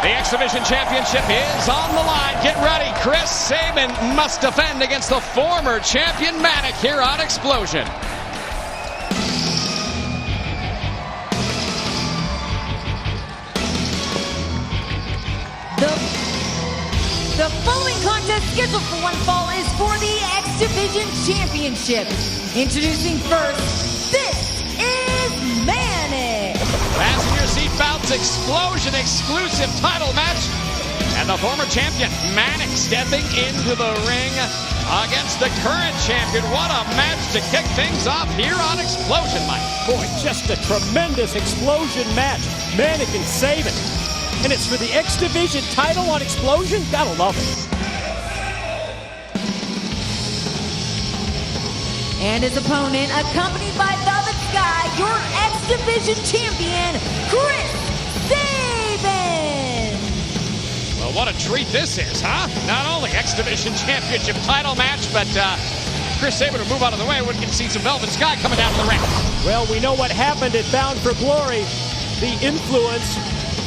The X Division Championship is on the line. Get ready. Chris Sabin must defend against the former champion Manik here on Xplosion. The following contest scheduled for one fall is for the X Division Championship. Introducing first, this is Manik. Fasten your seatbelts, Xplosion exclusive title match. And the former champion Manik stepping into the ring against the current champion. What a match to kick things off here on Xplosion, Mike. Boy, just a tremendous Xplosion match. Manik and Sabin. And it's for the X Division title on Xplosion? Gotta love it. And his opponent, accompanied by Velvet Sky, your X Division champion, Chris Sabin. Well, what a treat this is, huh? Not only X Division Championship title match, but Chris Sabin will move out of the way. We can see some Velvet Sky coming down to the ring. Well, we know what happened at Bound for Glory. The influence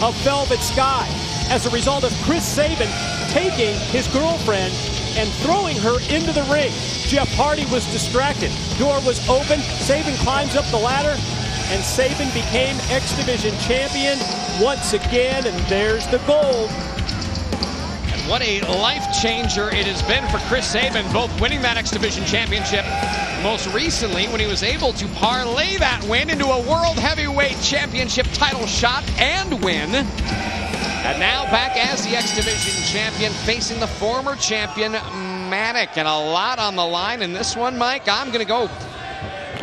of Velvet Sky as a result of Chris Sabin taking his girlfriend and throwing her into the ring. Jeff Hardy was distracted. Door was open. Sabin climbs up the ladder, and Sabin became X Division champion once again, and there's the gold. And what a life changer it has been for Chris Sabin, both winning that X Division championship most recently when he was able to parlay that win into a World Heavyweight Championship title shot and win. And now back as the X Division champion, facing the former champion Manik, and a lot on the line in this one, Mike. I'm going to go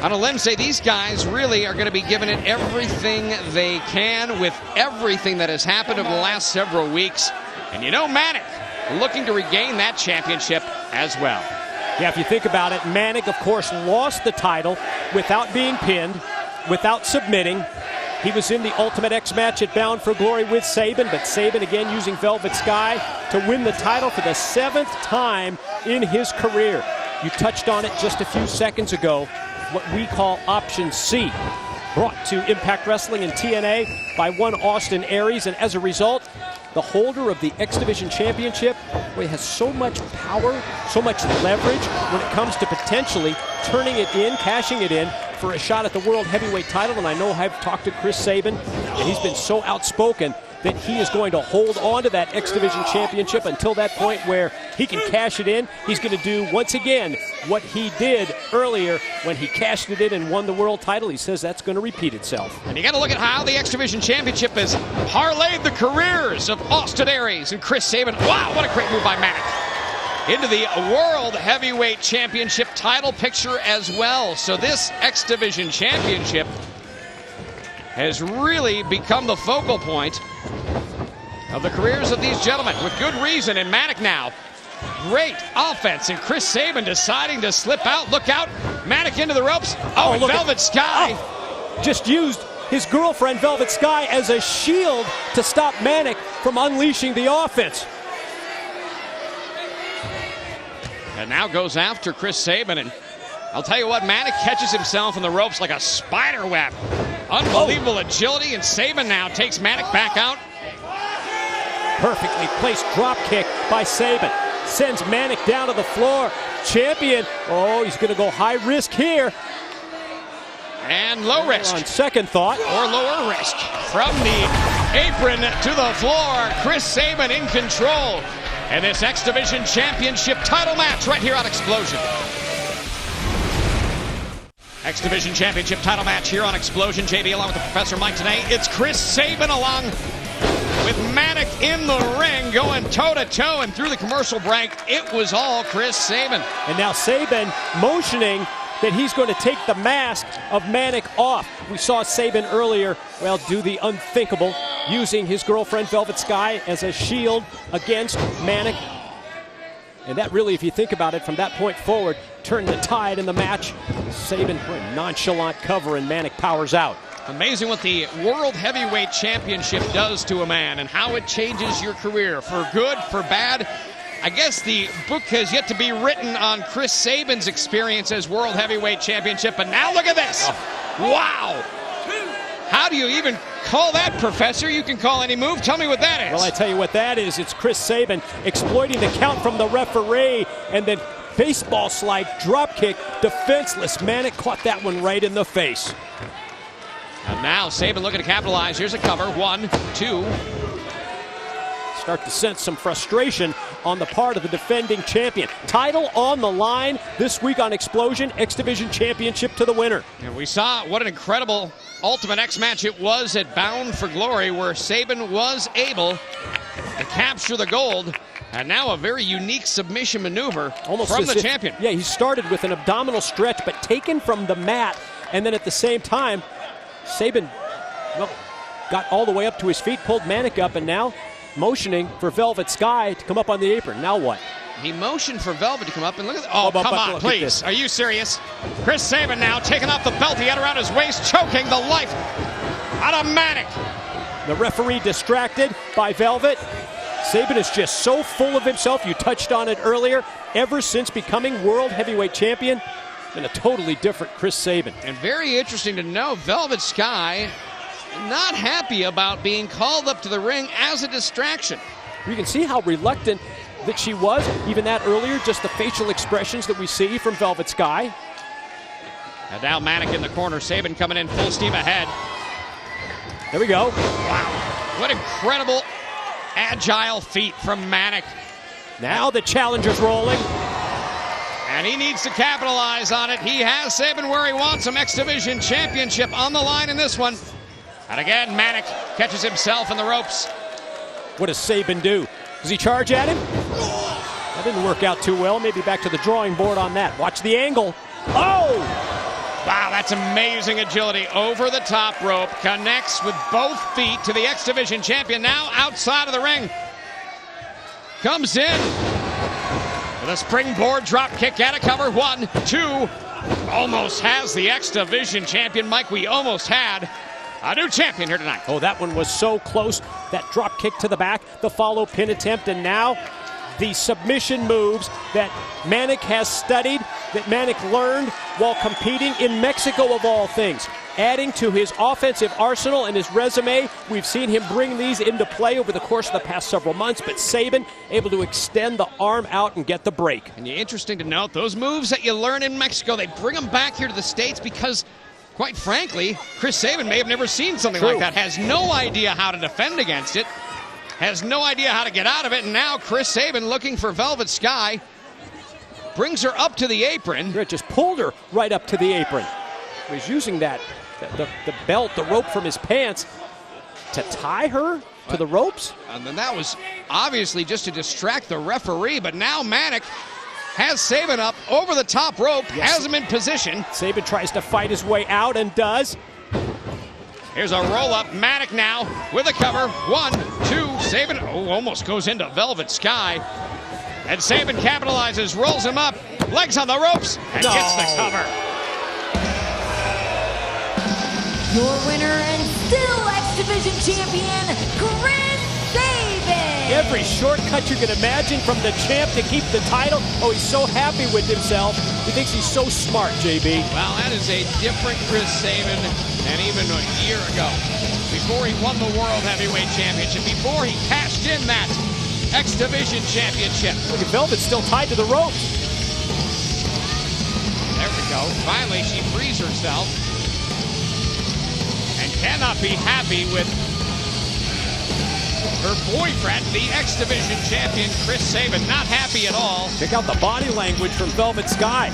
on a limb and say these guys really are going to be giving it everything they can with everything that has happened over the last several weeks. And you know, Manik looking to regain that championship as well. Yeah, if you think about it, Manik, of course, lost the title without being pinned, without submitting. He was in the Ultimate X match at Bound for Glory with Sabin, but Sabin again using Velvet Sky to win the title for the 7th time in his career. You touched on it just a few seconds ago, what we call Option C, brought to Impact Wrestling and TNA by one Austin Aries, and as a result, the holder of the X Division Championship, where he has so much power, so much leverage when it comes to potentially turning it in, cashing it in for a shot at the World Heavyweight title. And I know I've talked to Chris Sabin, and he's been so outspoken that he is going to hold on to that X Division Championship until that point where he can cash it in. He's going to do, once again, what he did earlier when he cashed it in and won the world title. He says that's going to repeat itself. And you got to look at how the X Division Championship has parlayed the careers of Austin Aries and Chris Sabin. Wow, what a great move by Manik. Into the World Heavyweight Championship title picture as well. So this X Division Championship has really become the focal point of the careers of these gentlemen, with good reason. And Manik now, great offense, and Chris Sabin deciding to slip out. Look out, Manik into the ropes. Oh, and Velvet Sky. Just used his girlfriend, Velvet Sky, as a shield to stop Manik from unleashing the offense. And now goes after Chris Sabin, and I'll tell you what, Manik catches himself in the ropes like a spider web. Unbelievable agility, and Sabin now takes Manik back out. Perfectly placed drop kick by Sabin. Sends Manik down to the floor. Champion, oh, he's going to go high risk here. And low risk. On second thought. Or lower risk. From the apron to the floor, Chris Sabin in control. And this X Division Championship title match right here on Xplosion. X Division Championship title match here on Xplosion. JD along with the Professor Mike today. It's Chris Sabin along with Manik in the ring, going toe-to-toe, and through the commercial break, it was all Chris Sabin. And now Sabin motioning that he's going to take the mask of Manik off. We saw Sabin earlier, well, do the unthinkable, using his girlfriend Velvet Sky as a shield against Manik. And that really, if you think about it, from that point forward, turned the tide in the match. Sabin, a nonchalant cover, and Manik powers out. Amazing what the World Heavyweight Championship does to a man and how it changes your career, for good, for bad. I guess the book has yet to be written on Chris Sabin's experience as World Heavyweight Championship, but now look at this. Wow. How do you even call that, Professor? You can call any move. Tell me what that is. Well, I tell you what that is. It's Chris Sabin exploiting the count from the referee, and then baseball slide drop kick, defenseless. Manik caught that one right in the face. And now Sabin looking to capitalize. Here's a cover. 1, 2. Start to sense some frustration on the part of the defending champion. Title on the line this week on Xplosion, X Division Championship to the winner. And we saw what an incredible Ultimate X match it was at Bound for Glory, where Sabin was able to capture the gold. And now a very unique submission maneuver from the champion. Yeah, he started with an abdominal stretch, but taken from the mat. And then at the same time, Sabin, well, got all the way up to his feet, pulled Manik up, and now motioning for Velvet Sky to come up on the apron. Now what? He motioned for Velvet to come up, and look at that. Oh, come on, please. Are you serious? Chris Sabin now taking off the belt he had around his waist, choking the life out of Manik. The referee distracted by Velvet. Sabin is just so full of himself. You touched on it earlier. Ever since becoming World Heavyweight Champion, been a totally different Chris Sabin. And very interesting to know, Velvet Sky not happy about being called up to the ring as a distraction. You can see how reluctant that she was, even that earlier, just the facial expressions that we see from Velvet Sky. And now Manik in the corner, Sabin coming in full steam ahead. There we go. Wow, what incredible agile feet from Manik. Now the challenger's rolling. And he needs to capitalize on it. He has Sabin where he wants him. X Division Championship on the line in this one. And again, Manik catches himself in the ropes. What does Sabin do? Does he charge at him? That didn't work out too well. Maybe back to the drawing board on that. Watch the angle. Oh! Wow, that's amazing agility. Over the top rope. Connects with both feet to the X Division champion. Now outside of the ring. Comes in with a springboard drop kick and a cover. 1, 2. Almost has the X Division champion. Mike, we almost had a new champion here tonight. Oh, that one was so close. That drop kick to the back, the follow pin attempt, and now the submission moves that Manik has studied, that Manik learned while competing in Mexico of all things. Adding to his offensive arsenal and his resume, we've seen him bring these into play over the course of the past several months, but Sabin able to extend the arm out and get the break. And interesting to note, those moves that you learn in Mexico, they bring them back here to the States because, quite frankly, Chris Sabin may have never seen something like that, has no idea how to defend against it, has no idea how to get out of it, and now Chris Sabin looking for Velvet Sky, brings her up to the apron. It just pulled her right up to the apron. He was using that, the belt, the rope from his pants to tie her to the ropes. And then that was obviously just to distract the referee, but now Manik has Sabin up over the top rope, has him in position. Sabin tries to fight his way out and does. Here's a roll-up. Manik now with a cover. 1, 2. Sabin almost goes into Velvet Sky. And Sabin capitalizes, rolls him up, legs on the ropes, and gets the cover. Your winner and still X Division champion, Chris Sabin. Every shortcut you can imagine from the champ to keep the title. Oh, he's so happy with himself. He thinks he's so smart, JB. Well, that is a different Chris Sabin than even a year ago. Before he won the World Heavyweight Championship, before he cashed in that X Division Championship. Look at Velvet still tied to the rope. There we go. Finally, she frees herself and cannot be happy with her boyfriend, the X Division champion, Chris Sabin. Not happy at all. Check out the body language from Velvet Sky.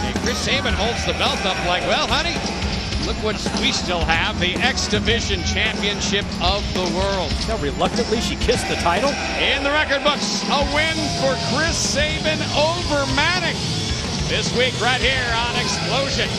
And Chris Sabin holds the belt up like, well, honey, look what we still have, the X Division Championship of the world. Now reluctantly she kissed the title. In the record books, a win for Chris Sabin over Manik. This week right here on Xplosion.